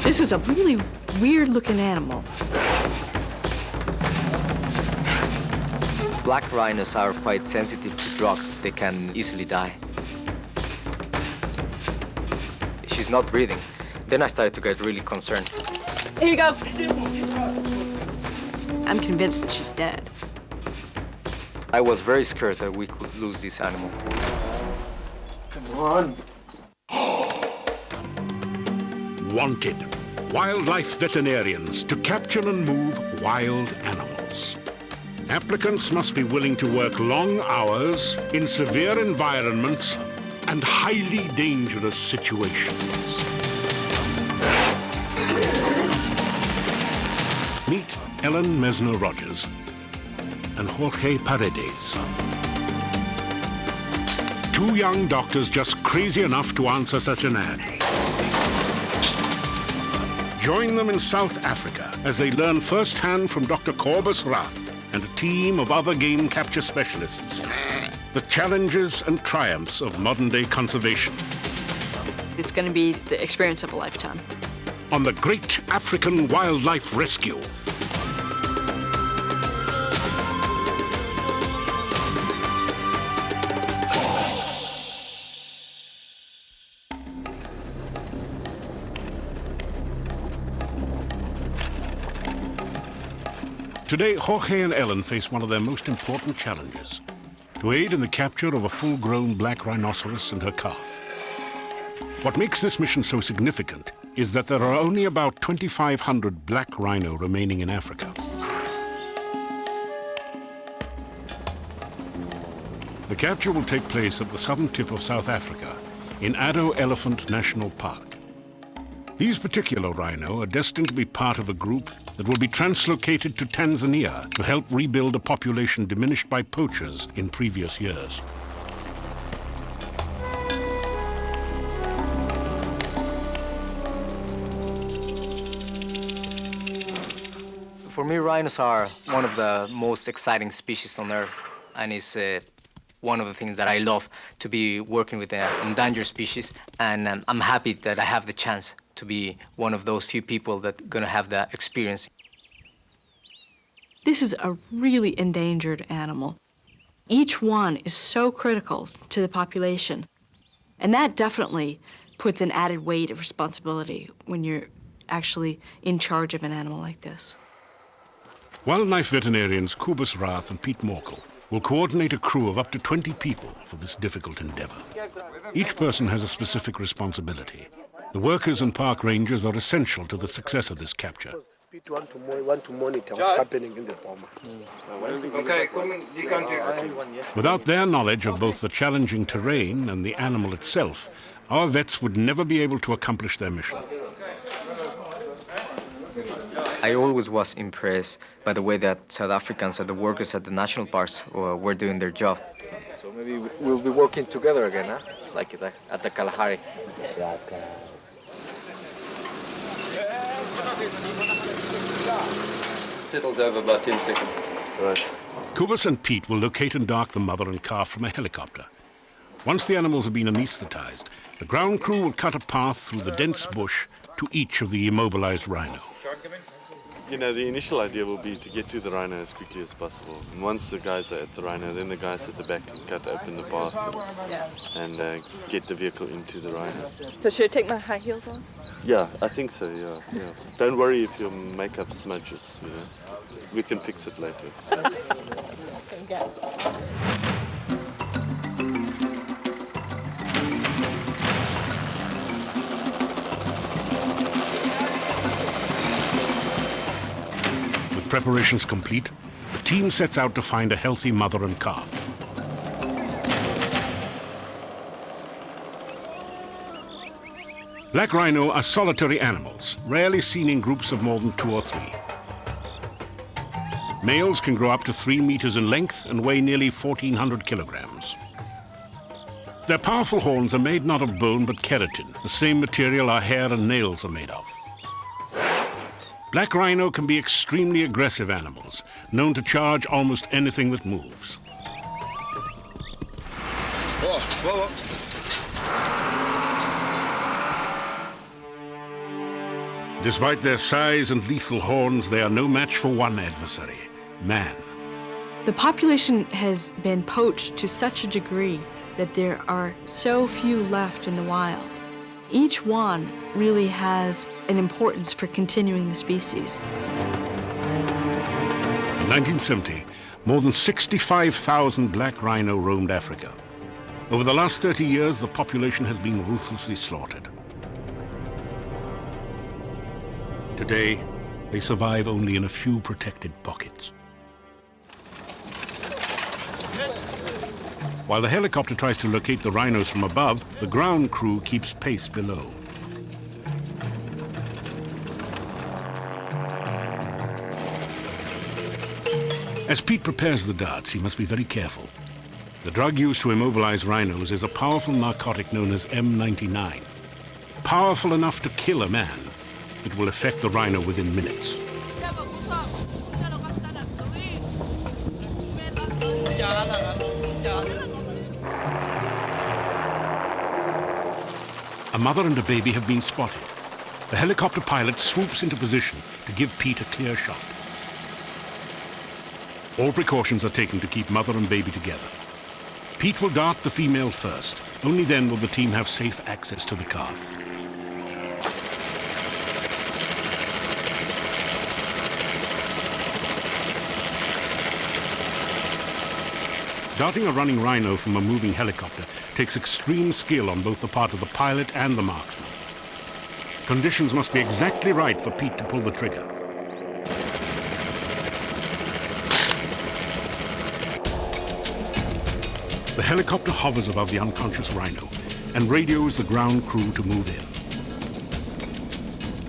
This is a really weird-looking animal. Black rhinos are quite sensitive to drugs. They can easily die. She's not breathing. Then I started to get really concerned. Here you go. I'm convinced that she's dead. I was very scared that we could lose this animal. Come on. Wanted. Wildlife veterinarians to capture and move wild animals. Applicants must be willing to work long hours in severe environments and highly dangerous situations. Meet Ellen Mesner-Rogers and Jorge Paredes. Two young doctors just crazy enough to answer such an ad. Join them in South Africa as they learn firsthand from Dr. Cobus Rath and a team of other game capture specialists the challenges and triumphs of modern-day conservation. It's going to be the experience of a lifetime. On the Great African Wildlife Rescue. Today, Jorge and Ellen face one of their most important challenges: to aid in the capture of a full-grown black rhinoceros and her calf. What makes this mission so significant is that there are only about 2,500 black rhino remaining in Africa. The capture will take place at the southern tip of South Africa, in Addo Elephant National Park. These particular rhino are destined to be part of a group that will be translocated to Tanzania to help rebuild a population diminished by poachers in previous years. For me, rhinos are one of the most exciting species on Earth, and it's one of the things that I love, to be working with an endangered species, and I'm happy that I have the chance to be one of those few people that are going to have that experience. This is a really endangered animal. Each one is so critical to the population, and that definitely puts an added weight of responsibility when you're actually in charge of an animal like this. Wildlife veterinarians Cobus Rath and Pete Morkel will coordinate a crew of up to 20 people for this difficult endeavor. Each person has a specific responsibility. The workers and park rangers are essential to the success of this capture. Pete want to monitor what's happening in the boma. Okay, you can do it. Without their knowledge of both the challenging terrain and the animal itself, our vets would never be able to accomplish their mission. I always was impressed by the way that South Africans and the workers at the national parks were doing their job. So maybe we'll be working together again, huh? Like at the Kalahari. Settles over about 10 seconds. Right. Cobus and Pete will locate and dock the mother and calf from a helicopter. Once the animals have been anesthetized, the ground crew will cut a path through the dense bush to each of the immobilized rhino. You know, the initial idea will be to get to the rhino as quickly as possible. And once the guys are at the rhino, then the guys at the back can cut open the path and get the vehicle into the rhino. So should I take my high heels on? Yeah, I think so, yeah. Don't worry if your makeup smudges, you know. We can fix it later. So. Okay. Preparations complete, the team sets out to find a healthy mother and calf. Black rhino are solitary animals, rarely seen in groups of more than 2 or 3. Males can grow up to 3 meters in length and weigh nearly 1,400 kilograms. Their powerful horns are made not of bone but keratin, the same material our hair and nails are made of. Black rhino can be extremely aggressive animals, known to charge almost anything that moves. Despite their size and lethal horns, they are no match for one adversary, man. The population has been poached to such a degree that there are so few left in the wild. Each one really has an importance for continuing the species. In 1970, more than 65,000 black rhino roamed Africa. Over the last 30 years, the population has been ruthlessly slaughtered. Today, they survive only in a few protected pockets. While the helicopter tries to locate the rhinos from above, the ground crew keeps pace below. As Pete prepares the darts, he must be very careful. The drug used to immobilize rhinos is a powerful narcotic known as M99. Powerful enough to kill a man, it will affect the rhino within minutes. A mother and a baby have been spotted. The helicopter pilot swoops into position to give Pete a clear shot. All precautions are taken to keep mother and baby together. Pete will dart the female first. Only then will the team have safe access to the calf. Darting a running rhino from a moving helicopter takes extreme skill on both the part of the pilot and the marksman. Conditions must be exactly right for Pete to pull the trigger. The helicopter hovers above the unconscious rhino and radios the ground crew to move in.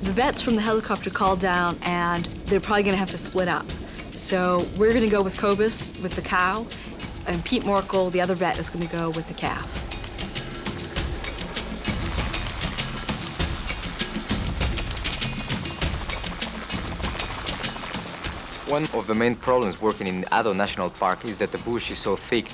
The vets from the helicopter call down, and they're probably going to have to split up. So we're going to go with Cobus, with the cow, and Pete Morkel, the other vet, is going to go with the calf. One of the main problems working in Addo National Park is that the bush is so thick.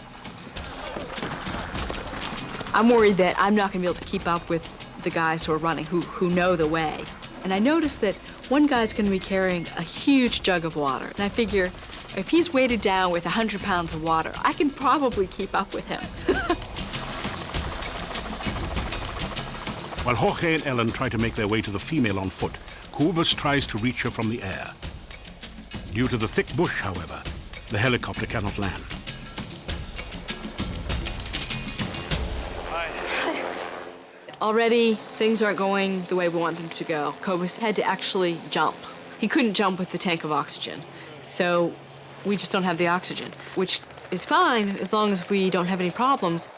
I'm worried that I'm not going to be able to keep up with the guys who are running, who know the way. And I noticed that one guy's going to be carrying a huge jug of water. And I figure if he's weighted down with 100 pounds of water, I can probably keep up with him. While Jorge and Ellen try to make their way to the female on foot, Cobus tries to reach her from the air. Due to the thick bush, however, the helicopter cannot land. Already, things aren't going the way we want them to go. Cobus had to actually jump. He couldn't jump with the tank of oxygen. So we just don't have the oxygen, which is fine as long as we don't have any problems.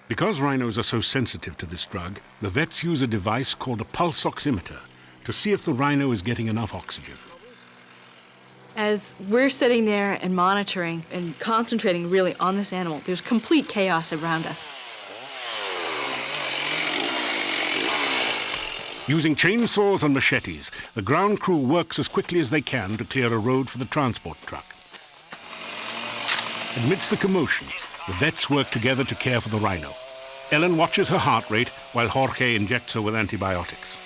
Because rhinos are so sensitive to this drug, the vets use a device called a pulse oximeter to see if the rhino is getting enough oxygen. As we're sitting there and monitoring and concentrating really on this animal, there's complete chaos around us. Using chainsaws and machetes, the ground crew works as quickly as they can to clear a road for the transport truck. Amidst the commotion, the vets work together to care for the rhino. Ellen watches her heart rate while Jorge injects her with antibiotics.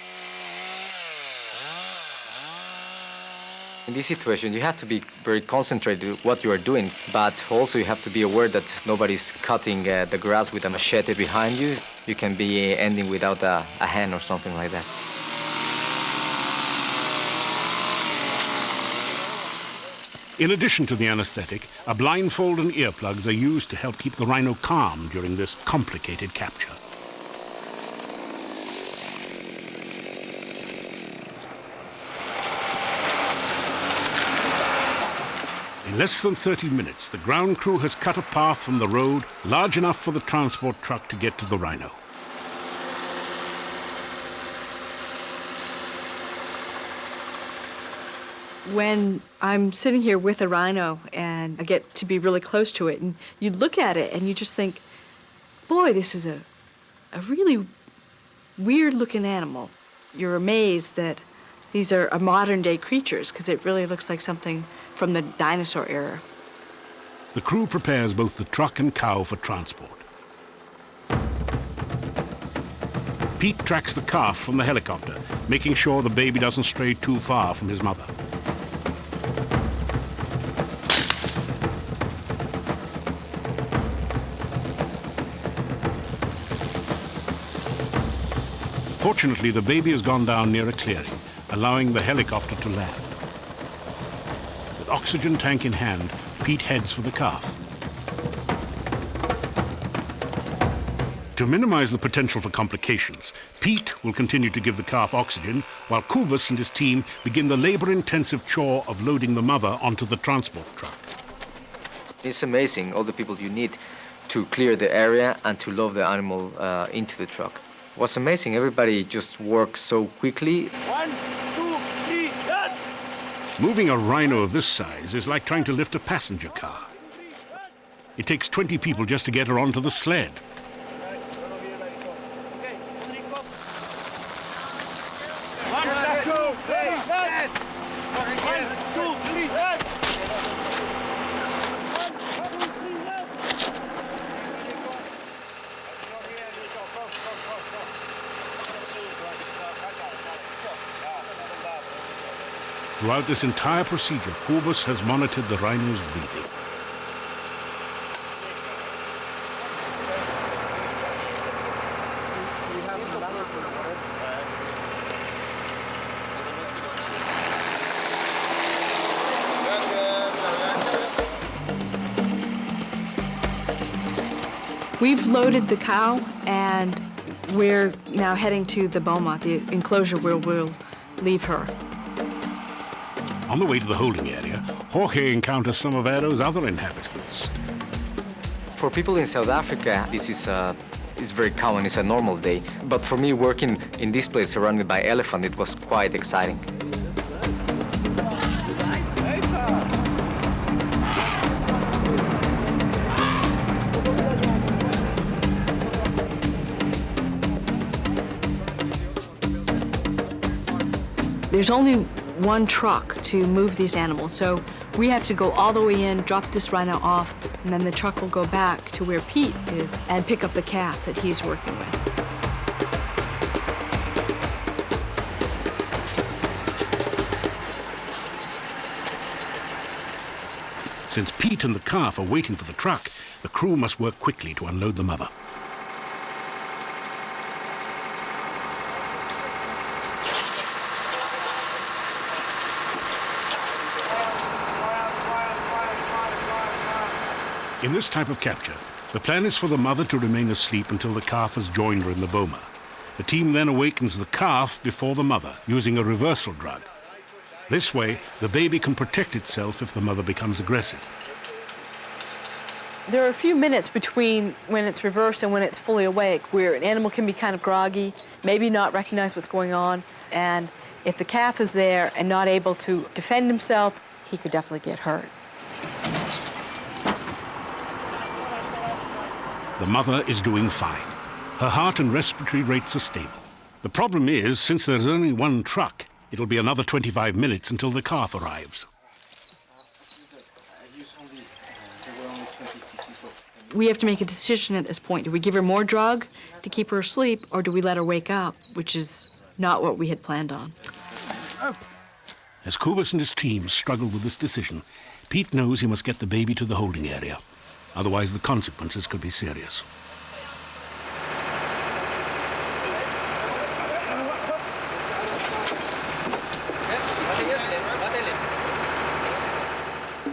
In this situation, you have to be very concentrated with what you are doing, but also you have to be aware that nobody's cutting the grass with a machete behind you. You can be ending without a hand or something like that. In addition to the anesthetic, a blindfold and earplugs are used to help keep the rhino calm during this complicated capture. In less than 30 minutes, the ground crew has cut a path from the road large enough for the transport truck to get to the rhino. When I'm sitting here with a rhino and I get to be really close to it, and you look at it and you just think, boy, this is a really weird-looking animal. You're amazed that these are modern-day creatures because it really looks like something from the dinosaur era. The crew prepares both the truck and cow for transport. Pete tracks the calf from the helicopter, making sure the baby doesn't stray too far from his mother. Fortunately, the baby has gone down near a clearing, allowing the helicopter to land. With oxygen tank in hand, Pete heads for the calf. To minimize the potential for complications, Pete will continue to give the calf oxygen, while Kubus and his team begin the labor-intensive chore of loading the mother onto the transport truck. It's amazing, all the people you need to clear the area and to load the animal into the truck. What's amazing, everybody just works so quickly. 1, 2, 3, yes! Moving a rhino of this size is like trying to lift a passenger car. It takes 20 people just to get her onto the sled. Throughout this entire procedure, Kubus has monitored the rhino's breathing. We've loaded the cow, and we're now heading to the boma, the enclosure where we'll leave her. On the way to the holding area, Jorge encounters some of Aro's other inhabitants. For people in South Africa, this is very common, it's a normal day. But for me, working in this place surrounded by elephant, it was quite exciting. There's only one truck to move these animals, so we have to go all the way in, drop this rhino off, and then the truck will go back to where Pete is and pick up the calf that he's working with. Since Pete and the calf are waiting for the truck, the crew must work quickly to unload the mother. In this type of capture, the plan is for the mother to remain asleep until the calf has joined her in the boma. The team then awakens the calf before the mother, using a reversal drug. This way, the baby can protect itself if the mother becomes aggressive. There are a few minutes between when it's reversed and when it's fully awake, where an animal can be kind of groggy, maybe not recognize what's going on, and if the calf is there and not able to defend himself, he could definitely get hurt. The mother is doing fine. Her heart and respiratory rates are stable. The problem is, since there's only one truck, it'll be another 25 minutes until the calf arrives. We have to make a decision at this point. Do we give her more drug to keep her asleep, or do we let her wake up, which is not what we had planned on. As Kubus and his team struggle with this decision, Pete knows he must get the baby to the holding area. Otherwise, the consequences could be serious.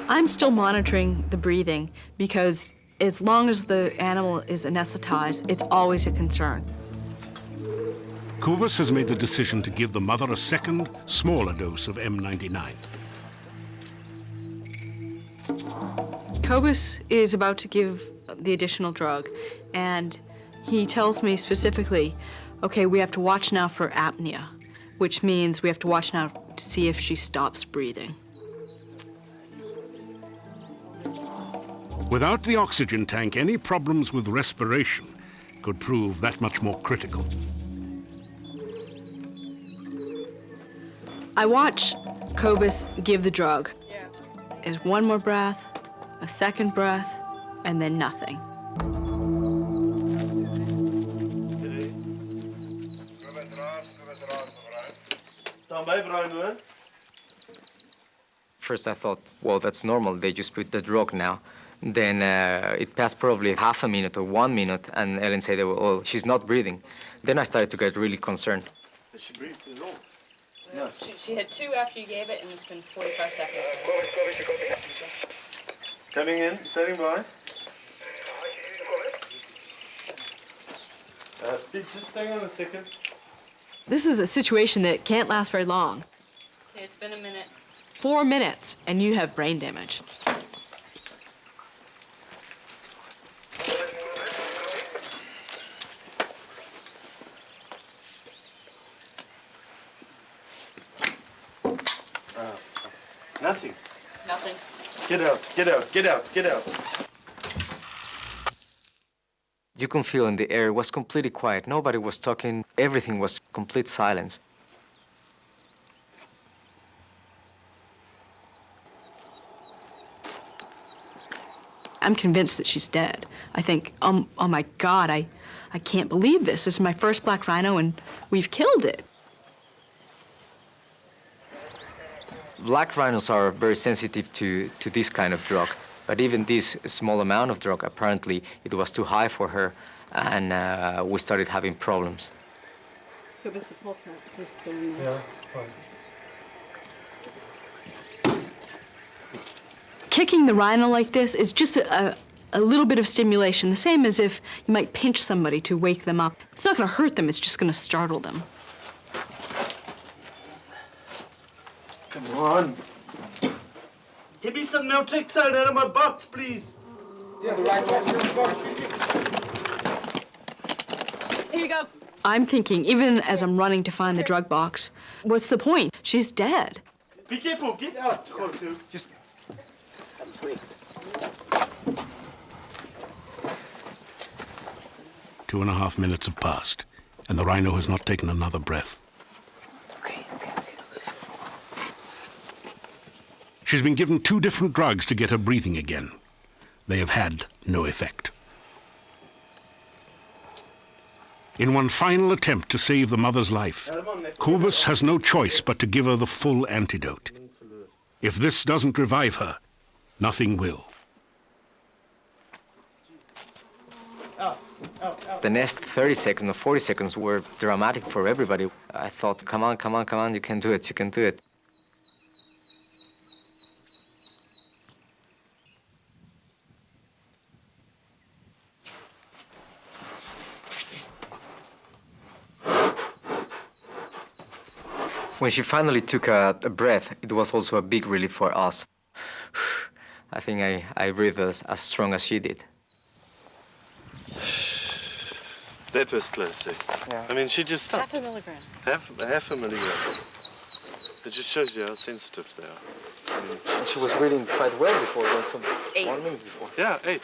I'm still monitoring the breathing because as long as the animal is anesthetized, it's always a concern. Kubus has made the decision to give the mother a second, smaller dose of M99. Kubus is about to give the additional drug, and he tells me specifically, okay, we have to watch now for apnea, which means we have to watch now to see if she stops breathing. Without the oxygen tank, any problems with respiration could prove that much more critical. I watch Kubus give the drug. There's one more breath, a second breath, and then nothing. First I thought, well, that's normal. They just put the drug now. Then it passed probably half a minute or 1 minute, and Ellen said, oh, she's not breathing. Then I started to get really concerned. Has she breathed at all? No. She had 2 after you gave it, and it's been 45 seconds. Coming in, standing by. Just hang on a second. This is a situation that can't last very long. Okay, it's been a minute. 4 minutes, and you have brain damage. Nothing. Nothing. Get out, get out, get out, get out. You can feel in the air, it was completely quiet. Nobody was talking. Everything was complete silence. I'm convinced that she's dead. I think, oh my God, I can't believe this. This is my first black rhino, and we've killed it. Black rhinos are very sensitive to this kind of drug. But even this small amount of drug, apparently, it was too high for her, and we started having problems. Yeah, fine. Kicking the rhino like this is just a little bit of stimulation, the same as if you might pinch somebody to wake them up. It's not going to hurt them, it's just going to startle them. Come on. Give me some naltrexone out of my box, please. Here you go. I'm thinking, even as I'm running to find the drug box, what's the point? She's dead. Be careful, get out. Just 2.5 minutes have passed, and the rhino has not taken another breath. She's been given 2 different drugs to get her breathing again. They have had no effect. In one final attempt to save the mother's life, Cobus has no choice but to give her the full antidote. If this doesn't revive her, nothing will. the next 30 seconds or 40 seconds were dramatic for everybody. I thought, come on, come on, come on, you can do it, you can do it. When she finally took a breath, it was also a big relief for us. I think I breathed as strong as she did. That was close, eh? Yeah. I mean, she just stopped. Half a milligram. Half a milligram. It just shows you how sensitive they are. I mean, She was breathing quite well before, so 8. 1 minute before. yeah, 8.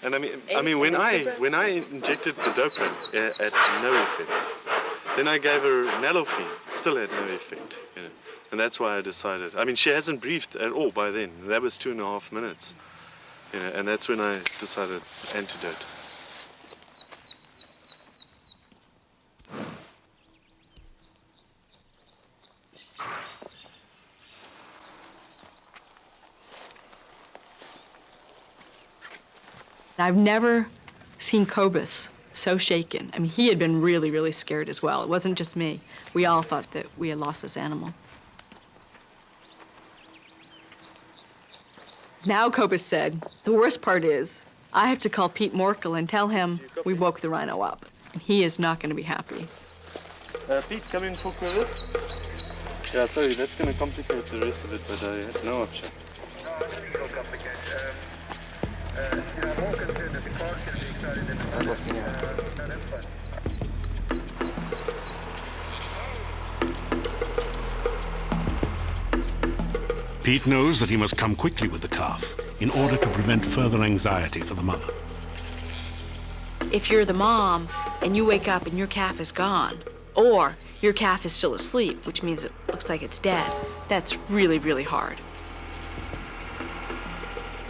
And I mean, 8 when and I 2 breaths? when I injected the dopamine at no effect, then I gave her naloxone, still had no effect, you know. And that's why I decided. I mean, she hasn't breathed at all by then. That was 2.5 minutes, you know. And that's when I decided antidote. I've never seen Cobus so shaken. I mean, he had been really, really scared as well. It wasn't just me. We all thought that we had lost this animal. Now Cobus said, the worst part is, I have to call Pete Morkel and tell him we woke the rhino up. And he is not going to be happy. Pete, come in for Cobus. Yeah, sorry, that's going to complicate the rest of it, but I had no option. Pete knows that he must come quickly with the calf in order to prevent further anxiety for the mother. If you're the mom and you wake up and your calf is gone, or your calf is still asleep, which means it looks like it's dead, that's really, really hard.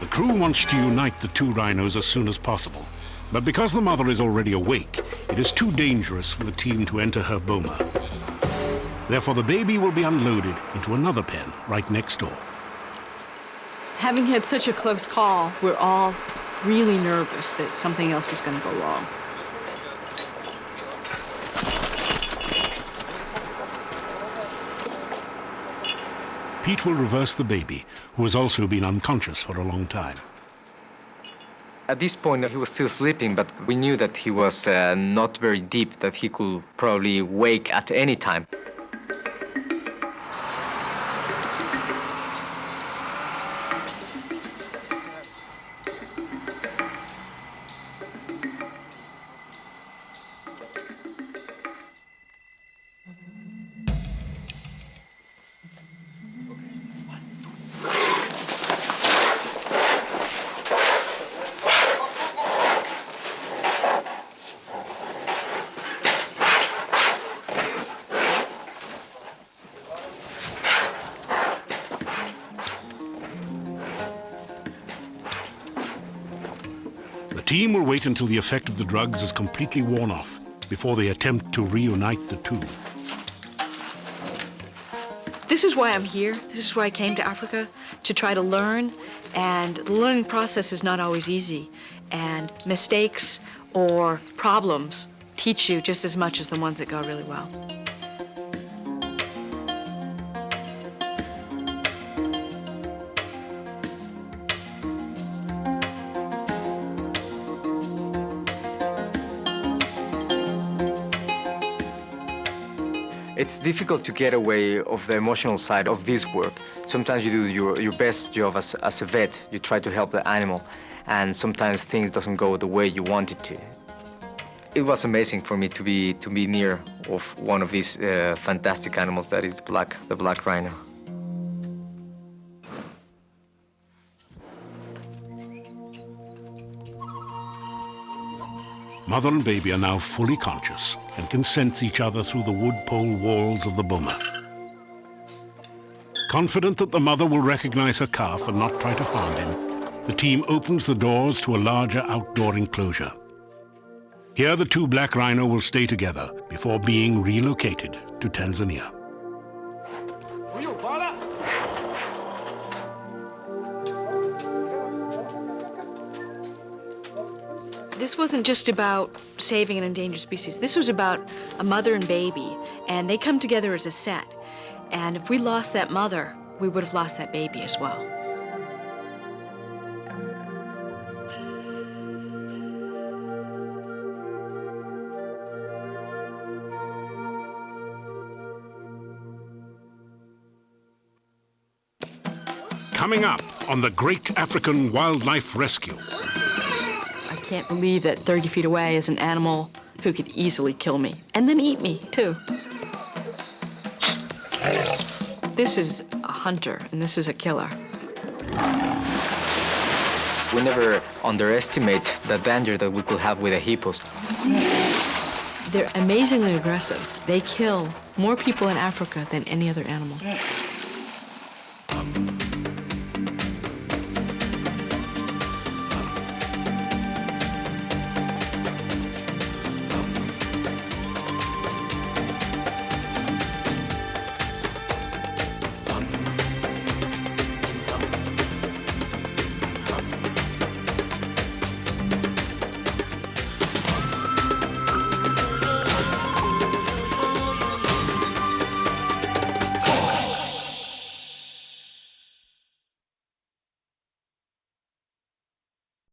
The crew wants to unite the two rhinos as soon as possible, but because the mother is already awake, it is too dangerous for the team to enter her boma. Therefore, the baby will be unloaded into another pen right next door. Having had such a close call, we're all really nervous that something else is going to go wrong. Pete will reverse the baby, who has also been unconscious for a long time. At this point, he was still sleeping, but we knew that he was not very deep, that he could probably wake at any time. The team will wait until the effect of the drugs is completely worn off before they attempt to reunite the two. This is why I'm here. This is why I came to Africa, to try to learn. And the learning process is not always easy. And mistakes or problems teach you just as much as the ones that go really well. It's difficult to get away of the emotional side of this work. Sometimes you do your best job as a vet. You try to help the animal, and sometimes things doesn't go the way you want it to. It was amazing for me to be near of one of these fantastic animals that is the black rhino. Mother and baby are now fully conscious and can sense each other through the wood pole walls of the boma. Confident that the mother will recognize her calf and not try to harm him, the team opens the doors to a larger outdoor enclosure. Here, the two black rhino will stay together before being relocated to Tanzania. This wasn't just about saving an endangered species. This was about a mother and baby, and they come together as a set. And if we lost that mother, we would have lost that baby as well. Coming up on the Great African Wildlife Rescue. I can't believe that 30 feet away is an animal who could easily kill me, and then eat me, too. This is a hunter, and this is a killer. We never underestimate the danger that we could have with the hippos. They're amazingly aggressive. They kill more people in Africa than any other animal.